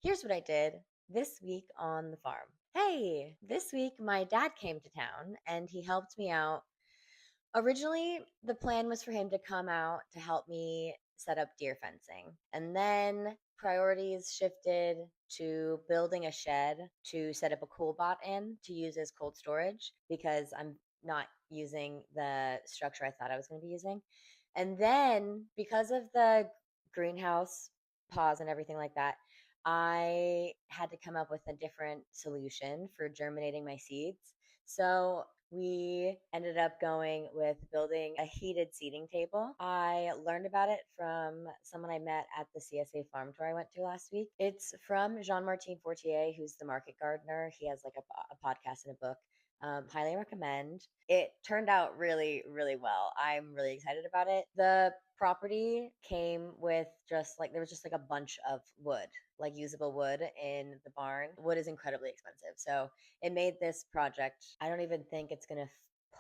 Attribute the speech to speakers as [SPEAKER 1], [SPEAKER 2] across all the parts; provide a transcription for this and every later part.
[SPEAKER 1] Here's what I did this week on the farm. Hey, this week my dad came to town and he helped me out. Originally, the plan was for him to come out to help me set up deer fencing. And then priorities shifted to building a shed to set up a cool bot in to use as cold storage because I'm not using the structure I thought I was going to be using. And then because of the greenhouse pause and everything like that, I had to come up with a different solution for germinating my seeds. So we ended up going with building a heated seating table. I learned about it from someone I met at the CSA farm tour I went to last week. It's from Jean-Martin Fortier, who's the market gardener. He has like a podcast and a book. Highly recommend. It turned out really, really well. I'm really excited about it. The property came with just like there was just like a bunch of wood, like usable wood in the barn. Wood is incredibly expensive. So it made this project, I don't even think it's going to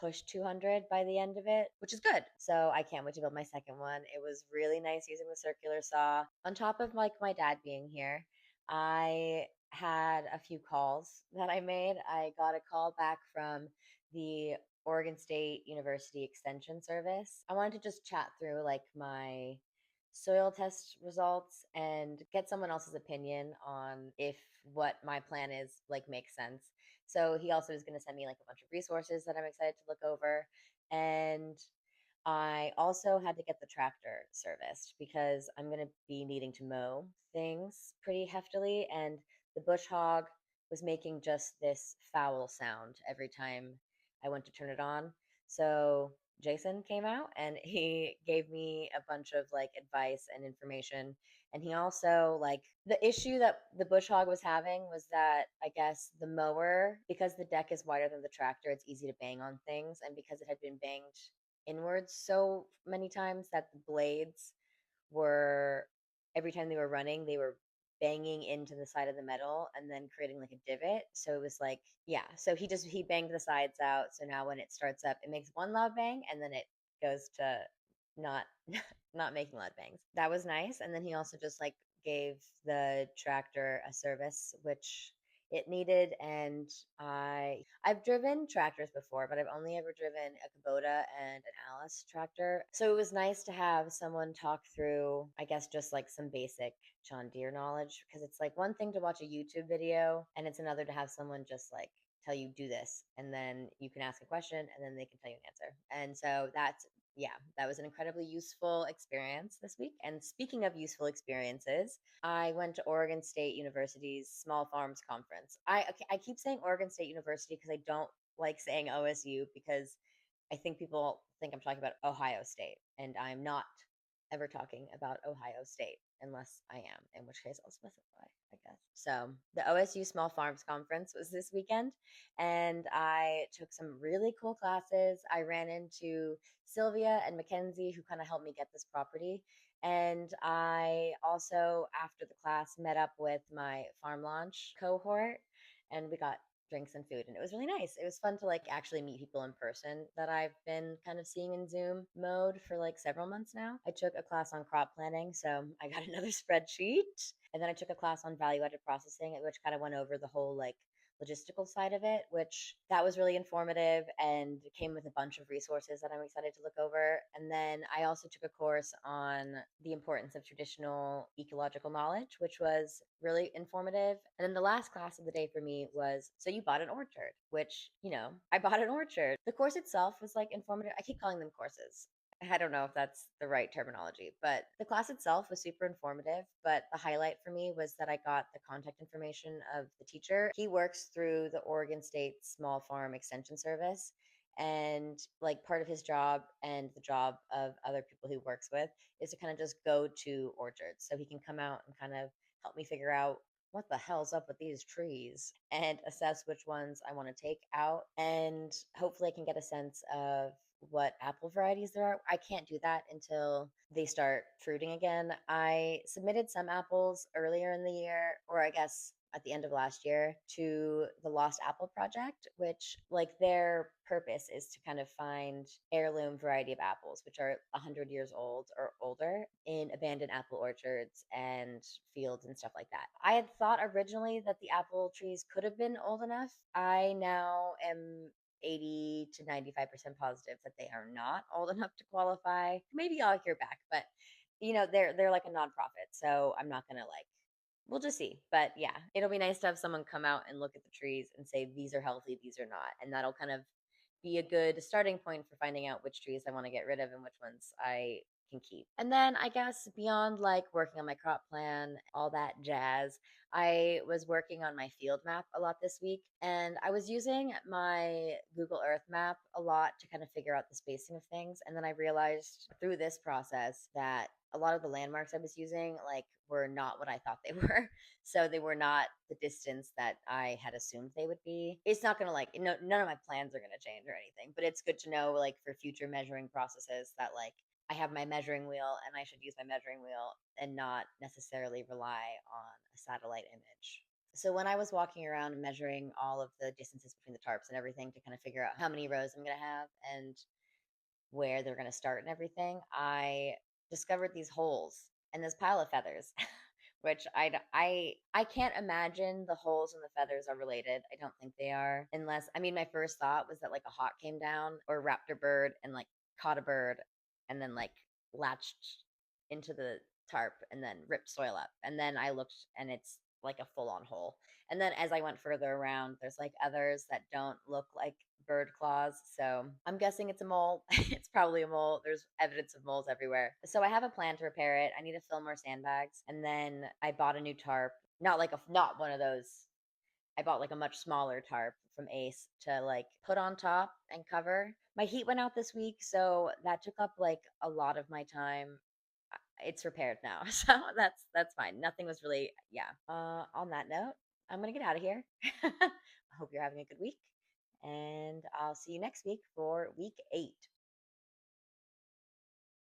[SPEAKER 1] push 200 by the end of it, which is good. So I can't wait to build my second one. It was really nice using the circular saw. On top of like my dad being here, I had a few calls that I made. I got a call back from the Oregon State University Extension Service. I wanted to just chat through like my soil test results and get someone else's opinion on if what my plan is like makes sense. So he also is going to send me like a bunch of resources that I'm excited to look over. And I also had to get the tractor serviced because I'm going to be needing to mow things pretty heftily. And the bush hog was making just this foul sound every time I went to turn it on. So Jason came out and he gave me a bunch of like advice and information. And he also, like, the issue that the bush hog was having was that I guess the mower, because the deck is wider than the tractor, it's easy to bang on things. And because it had been banged inwards so many times that the blades were, every time they were running, they were banging into the side of the metal and then creating like a divot. So it was like, yeah. So he banged the sides out. So now when it starts up, it makes one loud bang and then it goes to not not making loud bangs. That was nice. And then he also just like gave the tractor a service, which it needed. And I've driven tractors before, but I've only ever driven a Kubota and an Alice tractor. So it was nice to have someone talk through, I guess, just like some basic John Deere knowledge, because it's like one thing to watch a YouTube video and it's another to have someone just like tell you do this and then you can ask a question and then they can tell you an answer. And so that's, yeah, that was an incredibly useful experience this week. And speaking of useful experiences, I went to Oregon State University's Small Farms Conference. I keep saying Oregon State University because I don't like saying OSU because I think people think I'm talking about Ohio State, and I'm not ever talking about Ohio State unless I am, in which case I'll specify, I guess. So, the OSU Small Farms Conference was this weekend, and I took some really cool classes. I ran into Sylvia and Mackenzie, who kind of helped me get this property. And I also, after the class, met up with my farm launch cohort, and we got drinks and food, and it was really nice. It was fun to like actually meet people in person that I've been kind of seeing in Zoom mode for like several months now. I took a class on crop planning, so I got another spreadsheet, and then I took a class on value added processing, which kind of went over the whole like logistical side of it, which that was really informative and came with a bunch of resources that I'm excited to look over. And then I also took a course on the importance of traditional ecological knowledge, which was really informative. And then the last class of the day for me was, so you bought an orchard, which, I bought an orchard. The course itself was like informative. I keep calling them courses. I don't know if that's the right terminology, but the class itself was super informative. But the highlight for me was that I got the contact information of the teacher. He works through the Oregon State Small Farm Extension Service. And like part of his job and the job of other people he works with is to kind of just go to orchards. So he can come out and kind of help me figure out what the hell's up with these trees and assess which ones I want to take out. And hopefully I can get a sense of what apple varieties there are. I can't do that until they start fruiting again. I submitted some apples earlier in the year, or I guess at the end of last year, to the Lost Apple Project, which, like, their purpose is to kind of find heirloom variety of apples, which are 100 years old or older, in abandoned apple orchards and fields and stuff like that. I had thought originally that the apple trees could have been old enough. I now am 80 to 95% positive that they are not old enough to qualify. Maybe I'll hear back, but they're like a nonprofit, so I'm not gonna like we'll just see. But yeah, it'll be nice to have someone come out and look at the trees and say these are healthy, these are not. And that'll kind of be a good starting point for finding out which trees I want to get rid of and which ones I can keep. And then I guess beyond like working on my crop plan, all that jazz, I was working on my field map a lot this week, and I was using my Google Earth map a lot to kind of figure out the spacing of things. And then I realized through this process that a lot of the landmarks I was using like were not what I thought they were. So they were not the distance that I had assumed they would be. It's not gonna like no none of my plans are gonna change or anything, but it's good to know like for future measuring processes that like I have my measuring wheel and I should use my measuring wheel and not necessarily rely on a satellite image. So when I was walking around and measuring all of the distances between the tarps and everything to kind of figure out how many rows I'm gonna have and where they're gonna start and everything, I discovered these holes and this pile of feathers, which I can't imagine the holes and the feathers are related. I don't think they are, unless I mean my first thought was that like a hawk came down or a raptor bird and like caught a bird and then like latched into the tarp and then ripped soil up. And then I looked and it's like a full on hole. And then as I went further around, there's like others that don't look like bird claws. So I'm guessing it's a mole. It's probably a mole. There's evidence of moles everywhere. So I have a plan to repair it. I need to fill more sandbags. And then I bought a new tarp. Not one of those. I bought like a much smaller tarp from Ace to like put on top and cover. My heat went out this week, so that took up like a lot of my time. It's repaired now. So that's fine. Nothing was really yeah. On that note, I'm gonna get out of here. I hope you're having a good week, and I'll see you next week for week 8.